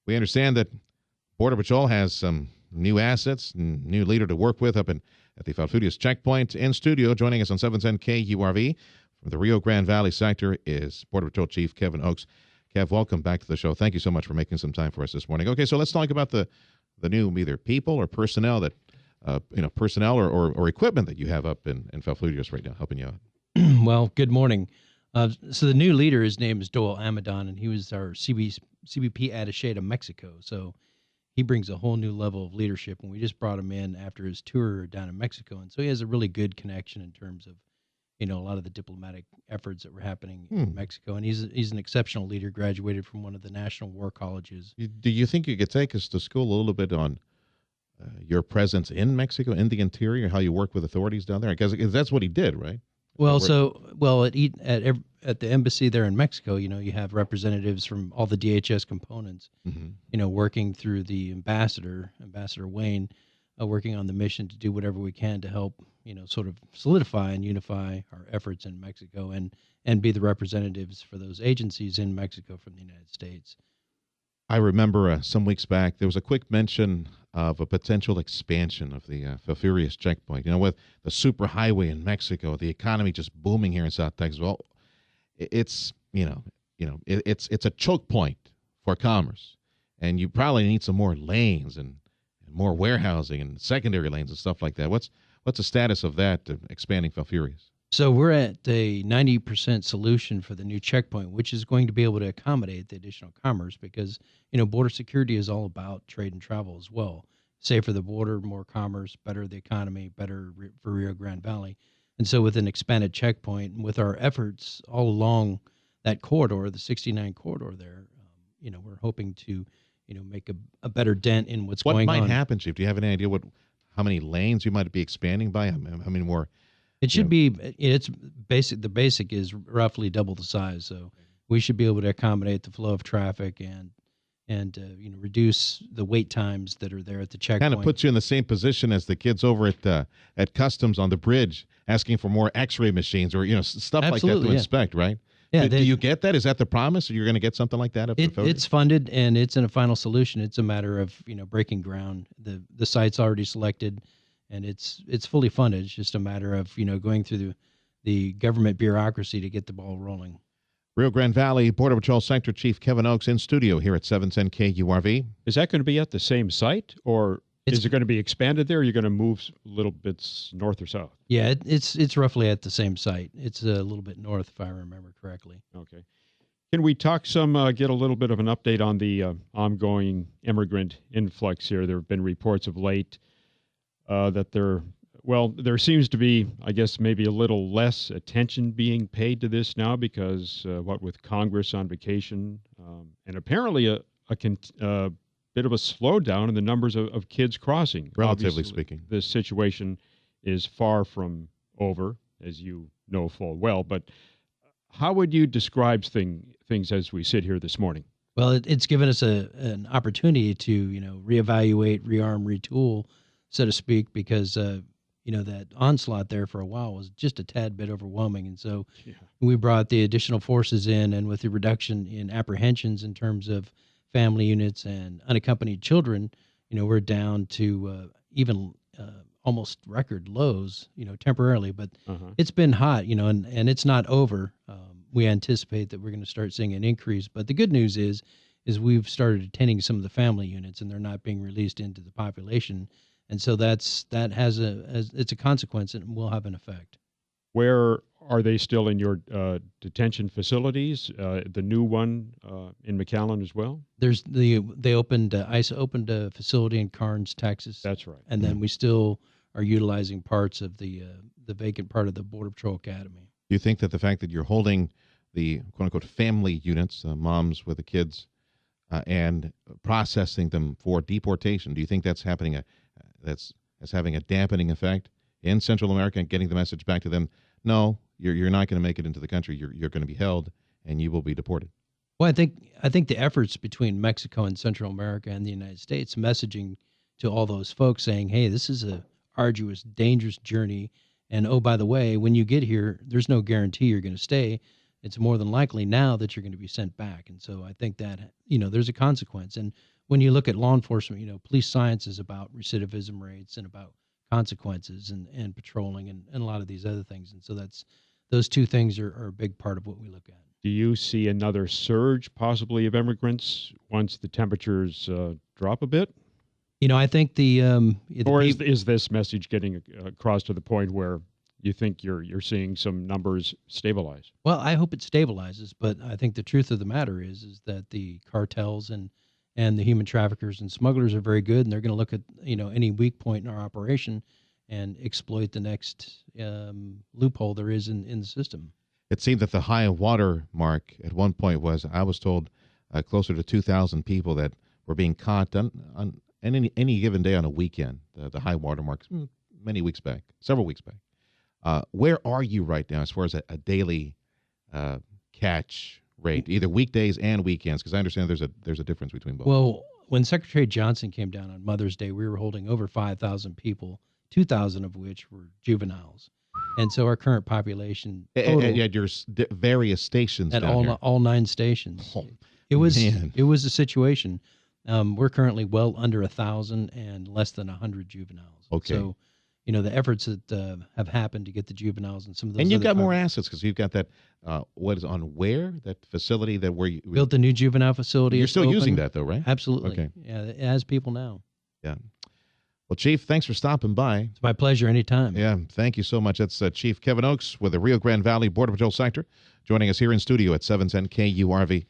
We understand that Border Patrol has some new assets and new leader to work with up at the Falfurias checkpoint. In studio, joining us on 710 KURV from the Rio Grande Valley sector is Border Patrol Chief Kevin Oakes. Kev, welcome back to the show. Thank you so much for making some time for us this morning. Okay, so let's talk about the new either people or personnel that personnel or equipment that you have up in Falfurias right now, helping you out. Well, good morning. So the new leader, his name is Doyle Amadon, and he was our CBP attaché to Mexico. So he brings a whole new level of leadership, and we just brought him in after his tour down in Mexico. And so he has a really good connection in terms of, a lot of the diplomatic efforts that were happening in Mexico. And he's an exceptional leader, graduated from one of the national war colleges. Do you think you could take us to school a little bit on your presence in Mexico, in the interior, how you work with authorities down there? Because that's what he did, right? Well, at the embassy there in Mexico, you have representatives from all the DHS components, working through the Ambassador Wayne, working on the mission to do whatever we can to help, sort of solidify and unify our efforts in Mexico and be the representatives for those agencies in Mexico from the United States. I remember some weeks back, there was a quick mention of a potential expansion of the Falfurias checkpoint. With the superhighway in Mexico, the economy just booming here in South Texas. Well, it's it's a choke point for commerce, and you probably need some more lanes and more warehousing and secondary lanes and stuff like that. What's the status of that expanding Falfurias? So we're at a 90% solution for the new checkpoint, which is going to be able to accommodate the additional commerce because, border security is all about trade and travel as well. Safer the border, more commerce, better the economy, better for Rio Grande Valley. And so with an expanded checkpoint and with our efforts all along that corridor, the 69 corridor there, we're hoping to, make a better dent in what's going on. What might happen, Chief? Do you have any idea how many lanes you might be expanding by? How many more? It should be. It's basic. The basic is roughly double the size, so we should be able to accommodate the flow of traffic and reduce the wait times that are there at the checkpoint. Kind of puts you in the same position as the kids over at customs on the bridge asking for more X-ray machines or stuff like that to inspect, right? Yeah. Do you get that? Is that the promise? Or you're going to get something like that up there? It's funded and it's in a final solution. It's a matter of breaking ground. The site's already selected. And it's fully funded. It's just a matter of, going through the government bureaucracy to get the ball rolling. Rio Grande Valley Border Patrol Sector Chief Kevin Oakes in studio here at 710 KURV. Is that going to be at the same site, or is it going to be expanded there, or are you going to move a little bits north or south? Yeah, it's roughly at the same site. It's a little bit north, if I remember correctly. Okay. Can we talk get a little bit of an update on the ongoing immigrant influx here? There have been reports of late that there seems to be, I guess, maybe a little less attention being paid to this now because with Congress on vacation and apparently a bit of a slowdown in the numbers of kids crossing. Relatively Obviously, speaking. This situation is far from over, as you know full well. But how would you describe things as we sit here this morning? Well, it's given us an opportunity to, reevaluate, rearm, retool, so to speak, because, that onslaught there for a while was just a tad bit overwhelming. And so we brought the additional forces in, and with the reduction in apprehensions in terms of family units and unaccompanied children, we're down to even almost record lows, temporarily. But it's been hot, and it's not over. We anticipate that we're going to start seeing an increase. But the good news is we've started attending some of the family units, and they're not being released into the population. And so it's a consequence and will have an effect. Where are they still in your detention facilities? The new one in McAllen as well? ICE opened a facility in Karnes, Texas. That's right. And then we still are utilizing parts of the vacant part of the Border Patrol Academy. Do you think that the fact that you're holding the quote unquote family units, moms with the kids, and processing them for deportation, do you think that's happening? That's having a dampening effect in Central America and getting the message back to them, no, you're not going to make it into the country. You're going to be held and you will be deported. Well, I think the efforts between Mexico and Central America and the United States messaging to all those folks saying, hey, this is a arduous, dangerous journey. And, oh, by the way, when you get here, there's no guarantee you're going to stay. It's more than likely now that you're going to be sent back. And so I think that, there's a consequence. And when you look at law enforcement, police science is about recidivism rates and about consequences and patrolling and a lot of these other things. And so those two things are a big part of what we look at. Do you see another surge possibly of immigrants once the temperatures drop a bit? I think is this message getting across to the point where you think you're seeing some numbers stabilize? Well, I hope it stabilizes, but I think the truth of the matter is that the cartels and the human traffickers and smugglers are very good, and they're going to look at any weak point in our operation and exploit the next loophole there is in the system. It seemed that the high water mark at one point was, I was told, closer to 2,000 people that were being caught on any given day on a weekend. The high water mark several weeks back. Where are you right now as far as a daily catch rate, either weekdays and weekends? Because I understand there's a difference between both. Well, when Secretary Johnson came down on Mother's Day, we were holding over 5,000 people, 2,000 of which were juveniles. And so our current population at your various stations at down here. all 9 stations. Oh, it was a situation. We're currently well under 1,000 and less than 100 juveniles. Okay. So, the efforts that have happened to get the juveniles and some of those. And you've got more assets because you've got that. What is on where that facility that where you built the new juvenile facility? You're still using that though, right? Absolutely. Okay. Yeah, it has people now. Yeah. Well, Chief, thanks for stopping by. It's my pleasure anytime. Yeah, thank you so much. That's Chief Kevin Oakes with the Rio Grande Valley Border Patrol Sector, joining us here in studio at 710 KURV.